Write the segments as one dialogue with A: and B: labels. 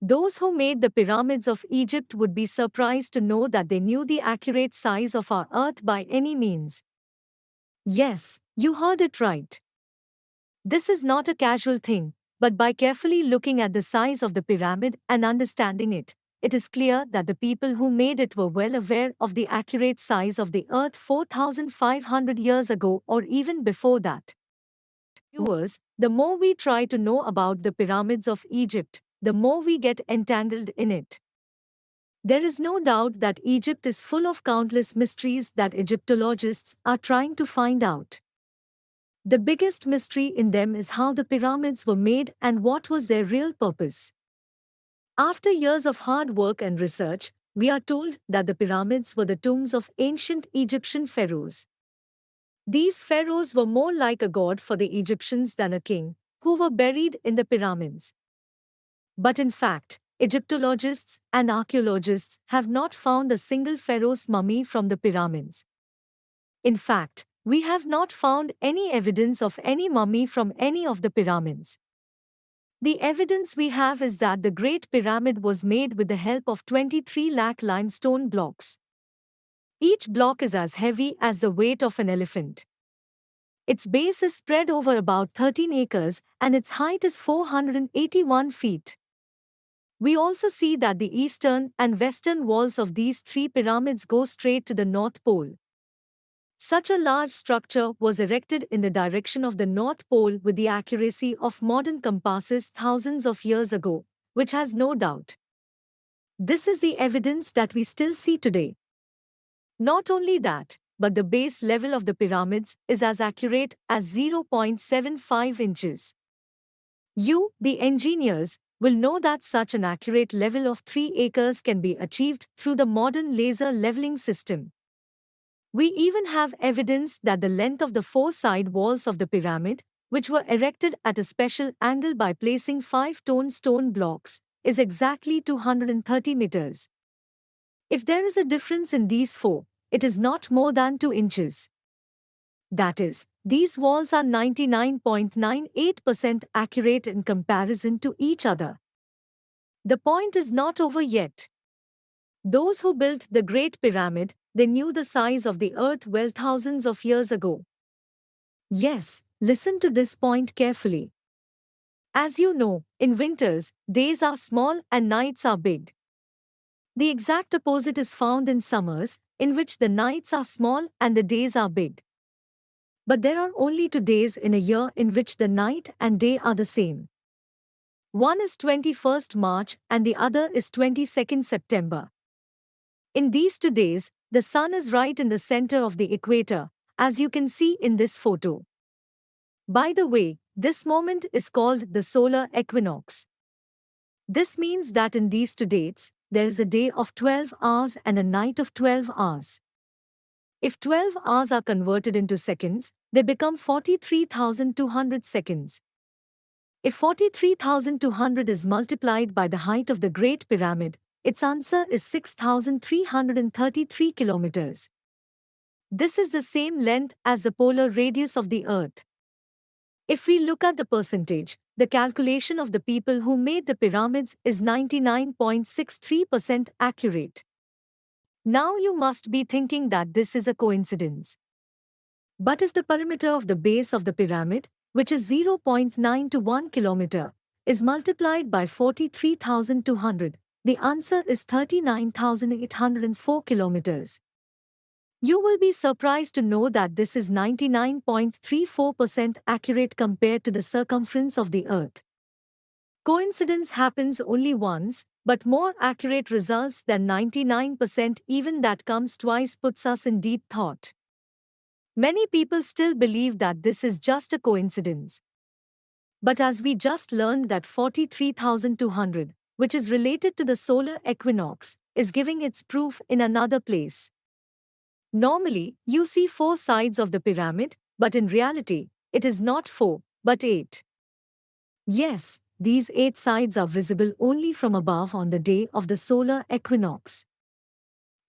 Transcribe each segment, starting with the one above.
A: Those who made the pyramids of Egypt would be surprised to know that they knew the accurate size of our Earth by any means. Yes, you heard it right. This is not a casual thing, but by carefully looking at the size of the pyramid and understanding it, it is clear that the people who made it were well aware of the accurate size of the Earth 4,500 years ago or even before that. Viewers, the more we try to know about the pyramids of Egypt, the more we get entangled in it. There is no doubt that Egypt is full of countless mysteries that Egyptologists are trying to find out. The biggest mystery in them is how the pyramids were made and what was their real purpose. After years of hard work and research, we are told that the pyramids were the tombs of ancient Egyptian pharaohs. These pharaohs were more like a god for the Egyptians than a king, who were buried in the pyramids. But in fact, Egyptologists and archaeologists have not found a single pharaoh's mummy from the pyramids. In fact, we have not found any evidence of any mummy from any of the pyramids. The evidence we have is that the Great Pyramid was made with the help of 23 lakh limestone blocks. Each block is as heavy as the weight of an elephant. Its base is spread over about 13 acres and its height is 481 feet. We also see that the eastern and western walls of these three pyramids go straight to the North Pole. Such a large structure was erected in the direction of the North Pole with the accuracy of modern compasses thousands of years ago, which has no doubt. This is the evidence that we still see today. Not only that, but the base level of the pyramids is as accurate as 0.75 inches. You, the engineers, will know that such an accurate level of 3 acres can be achieved through the modern laser leveling system. We even have evidence that the length of the four side walls of the pyramid, which were erected at a special angle by placing 5-tone stone blocks, is exactly 230 meters. If there is a difference in these four, it is not more than 2 inches. That is, these walls are 99.98% accurate in comparison to each other. The point is not over yet. Those who built the Great Pyramid, they knew the size of the earth well thousands of years ago. Yes, listen to this point carefully. As you know, in winters, days are small and nights are big. The exact opposite is found in summers, in which the nights are small and the days are big. But there are only 2 days in a year in which the night and day are the same. One is 21st March and the other is 22nd September. In these 2 days, the sun is right in the center of the equator, as you can see in this photo. By the way, this moment is called the solar equinox. This means that in these 2 dates, there is a day of 12 hours and a night of 12 hours. If 12 hours are converted into seconds, they become 43,200 seconds. If 43,200 is multiplied by the height of the Great Pyramid, its answer is 6,333 kilometers. This is the same length as the polar radius of the Earth. If we look at the percentage, the calculation of the people who made the pyramids is 99.63% accurate. Now you must be thinking that this is a coincidence. But if the perimeter of the base of the pyramid, which is 0.9 to 1 kilometer, is multiplied by 43,200, the answer is 39,804 kilometers. You will be surprised to know that this is 99.34% accurate compared to the circumference of the Earth. Coincidence happens only once, but more accurate results than 99% even that comes twice puts us in deep thought. Many people still believe that this is just a coincidence. But as we just learned that 43,200, which is related to the solar equinox, is giving its proof in another place. Normally, you see 4 sides of the pyramid, but in reality, it is not 4, but 8. Yes, these 8 sides are visible only from above on the day of the solar equinox.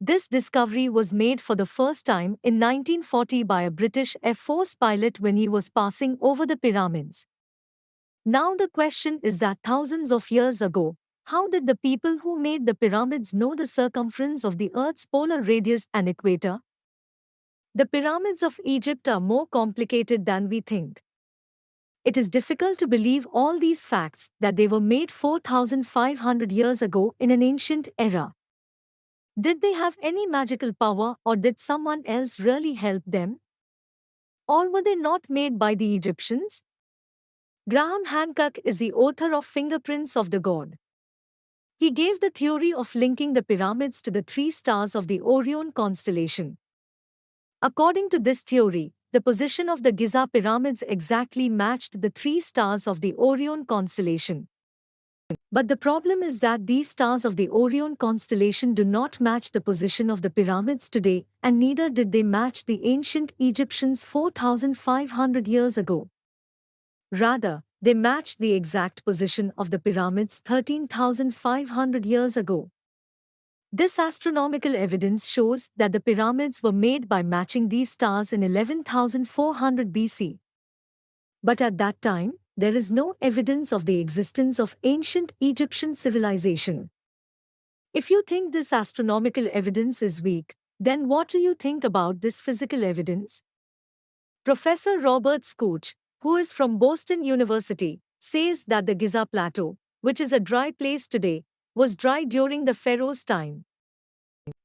A: This discovery was made for the first time in 1940 by a British Air Force pilot when he was passing over the pyramids. Now the question is that thousands of years ago, How did the people who made the pyramids know the circumference of the Earth's polar radius and equator? The pyramids of Egypt are more complicated than we think. It is difficult to believe all these facts that they were made 4,500 years ago in an ancient era. Did they have any magical power, or did someone else really help them? Or were they not made by the Egyptians? Graham Hancock is the author of Fingerprints of the God. He gave the theory of linking the pyramids to the three stars of the Orion constellation. According to this theory, the position of the Giza pyramids exactly matched the three stars of the Orion constellation. But the problem is that these stars of the Orion constellation do not match the position of the pyramids today, and neither did they match the ancient Egyptians 4,500 years ago. Rather, they matched the exact position of the pyramids 13,500 years ago. This astronomical evidence shows that the pyramids were made by matching these stars in 11,400 BC. But at that time, there is no evidence of the existence of ancient Egyptian civilization. If you think this astronomical evidence is weak, then what do you think about this physical evidence? Professor Robert Scooch, who is from Boston University, says that the Giza Plateau, which is a dry place today, was dry during the Pharaoh's time.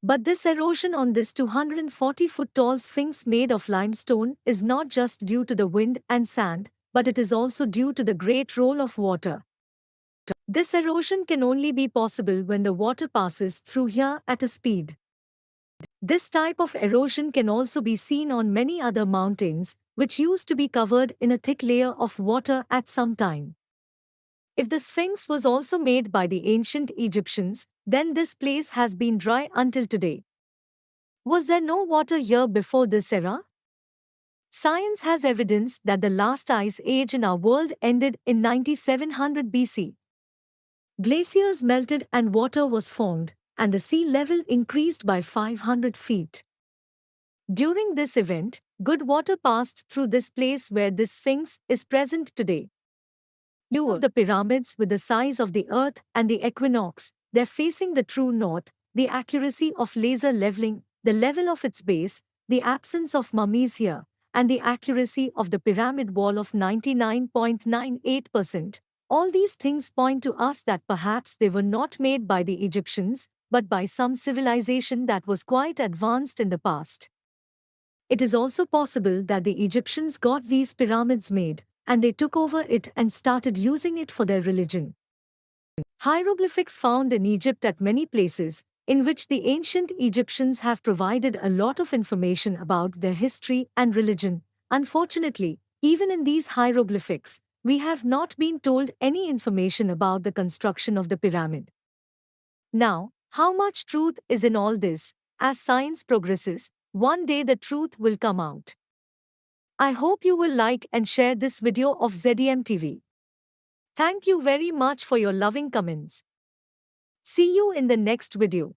A: But this erosion on this 240-foot-tall sphinx made of limestone is not just due to the wind and sand, but it is also due to the great role of water. This erosion can only be possible when the water passes through here at a speed. This type of erosion can also be seen on many other mountains, which used to be covered in a thick layer of water at some time. If the Sphinx was also made by the ancient Egyptians, then this place has been dry until today. Was there no water here before this era? Science has evidence that the last ice age in our world ended in 9700 BC. Glaciers melted and water was formed, and the sea level increased by 500 feet. During this event, good water passed through this place where this Sphinx is present today. View of the pyramids with the size of the Earth and the equinox, they're facing the true north, the accuracy of laser leveling, the level of its base, the absence of mummies here, and the accuracy of the pyramid wall of 99.98%. All these things point to us that perhaps they were not made by the Egyptians, but by some civilization that was quite advanced in the past. It is also possible that the Egyptians got these pyramids made, and they took over it and started using it for their religion. Hieroglyphics found in Egypt at many places, in which the ancient Egyptians have provided a lot of information about their history and religion. Unfortunately, even in these hieroglyphics, we have not been told any information about the construction of the pyramid. Now, how much truth is in all this? As science progresses, one day the truth will come out. I hope you will like and share this video of ZDM TV. Thank you very much for your loving comments. See you in the next video.